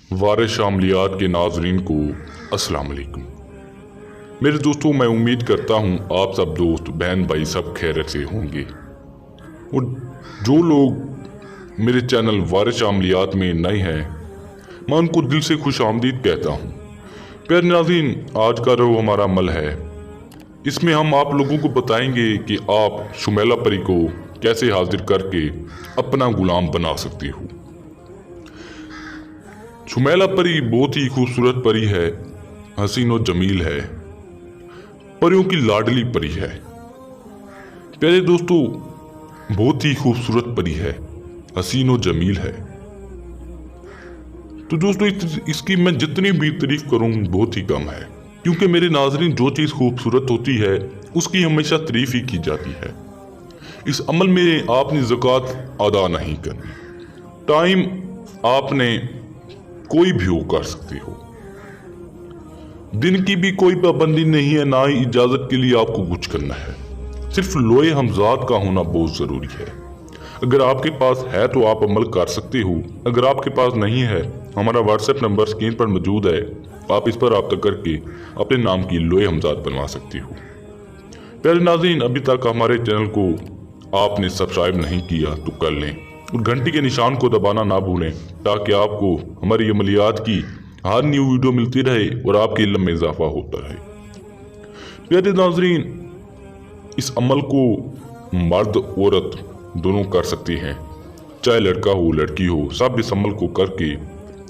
वारिस अमलियात के नाजरीन को अस्सलाम वालेकुम। मेरे दोस्तों, मैं उम्मीद करता हूँ आप सब दोस्त बहन भाई सब खैरियत से होंगे। और जो लोग मेरे चैनल वारिस अमलियात में नए हैं, मैं उनको दिल से खुश आमदीद कहता हूँ। प्यारे नाज़रीन, आज का जो हमारा अमल है, इसमें हम आप लोगों को बताएंगे कि आप शुमैला परी को कैसे हाजिर करके अपना गुलाम बना सकते हो। शुमैला परी बहुत ही खूबसूरत परी है, हसीन और जमील है, परियों की लाडली परी है। प्यारे दोस्तों, बहुत ही खूबसूरत परी है, हसीन और जमील है। तो दोस्तों, इसकी मैं जितनी भी तारीफ करूं बहुत ही कम है, क्योंकि मेरे नाज़रीन जो चीज़ खूबसूरत होती है उसकी हमेशा तारीफ ही की जाती है। इस अमल में आपने ज़कात अदा नहीं करनी। टाइम आपने कोई भी हो कर सकते हो, दिन की भी कोई पाबंदी नहीं है, ना ही इजाज़त के लिए आपको कुछ करना है। सिर्फ लोए हमजाद का होना बहुत ज़रूरी है। अगर आपके पास है तो आप अमल कर सकते हो, अगर आपके पास नहीं है, हमारा व्हाट्सएप नंबर स्क्रीन पर मौजूद है, आप इस पर रब्ता करके अपने नाम की लोए हमजाद बनवा सकते हो। प्यारे नाज़रीन, अभी तक हमारे चैनल को आपने सब्सक्राइब नहीं किया तो कर लें और घंटी के निशान को दबाना ना भूलें, ताकि आपको हमारी अमलियात की हर न्यू वीडियो मिलती रहे और आपके इल्म में इजाफा होता रहे। प्यारे नाज़रीन, इस अमल को मर्द औरत दोनों कर सकते हैं, चाहे लड़का हो लड़की हो, सब इस अमल को करके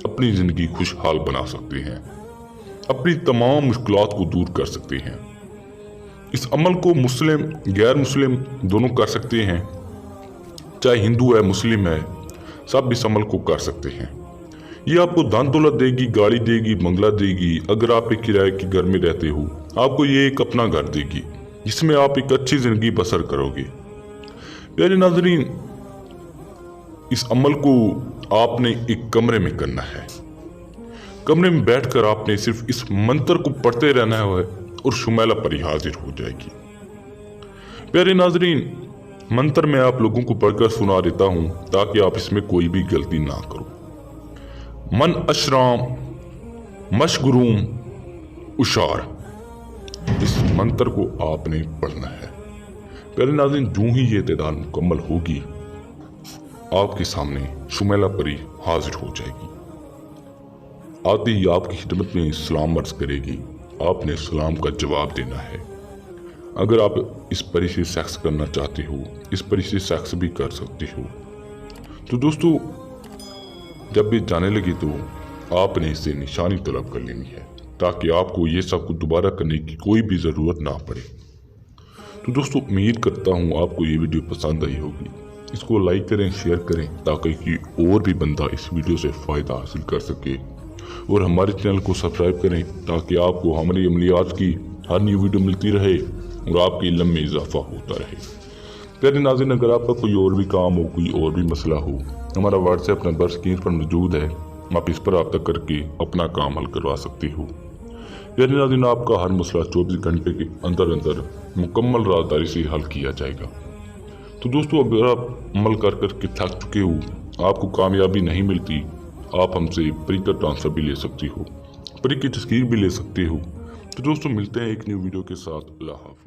अपनी ज़िंदगी खुशहाल बना सकते हैं, अपनी तमाम मुश्किलात को दूर कर सकते हैं। इस अमल को मुस्लिम गैर मुस्लिम दोनों कर सकते हैं, चाहे हिंदू है मुस्लिम है, सब इस अमल को कर सकते हैं। ये आपको धन दौलत देगी, गाड़ी देगी, बंगला देगी। अगर आप एक किराए के घर में रहते हो, आपको ये एक अपना घर देगी जिसमें आप एक अच्छी ज़िंदगी बसर करोगे। प्यारे नाज़रीन, इस अमल को आपने एक कमरे में करना है। कमरे में बैठकर आपने सिर्फ इस मंत्र को पढ़ते रहना है और शुमैला परी हाजिर हो जाएगी। प्यारे नाज़रीन, मंत्र मैं आप लोगों को पढ़कर सुना देता हूं ताकि आप इसमें कोई भी गलती ना करो। मन अशराम मशगुरूम उशार, इस मंत्र को आपने पढ़ना है। प्यारे नाज़रीन, जो ही ये तादाद मुकम्मल होगी, आपके सामने शुमैला परी हाजिर हो जाएगी। आते ही आपकी खिदमत में सलाम अर्ज करेगी, आपने सलाम का जवाब देना है। अगर आप इस परी से सेक्स करना चाहते हो, इस परी से सेक्स भी कर सकते हो। तो दोस्तों, जब ये जाने लगे तो आपने इससे निशानी तलब कर लेनी है, ताकि आपको ये सब कुछ दोबारा करने की कोई भी ज़रूरत ना पड़े। तो दोस्तों, उम्मीद करता हूँ आपको ये वीडियो पसंद आई होगी। इसको लाइक करें, शेयर करें, ताकि कि और भी बंदा इस वीडियो से फ़ायदा हासिल कर सके। और हमारे चैनल को सब्सक्राइब करें ताकि आपको हमारी अमलियात की हर न्यू वीडियो मिलती रहे और आपके इल्म में इजाफा होता रहे। प्यारे नाज़रीन, अगर आपका कोई और भी काम हो, कोई और भी मसला हो, हमारा व्हाट्सएप नंबर स्क्रीन पर मौजूद है, आप इस पर रब्ता करके अपना काम हल करवा सकते हो। प्यारे नाज़रीन, आपका हर मसला 24 घंटे के अंदर अंदर मुकम्मल राहदारी से हल किया जाएगा। तो दोस्तों, अगर आप अमल कर करके थक चुके हो, आपको कामयाबी नहीं मिलती, आप हमसे परी का ट्रांसफ़र भी ले सकते हो, परी की तस्वीर भी ले सकते हो। तो दोस्तों, मिलते हैं एक न्यू वीडियो के साथ। अल्लाह हाफ़िज़।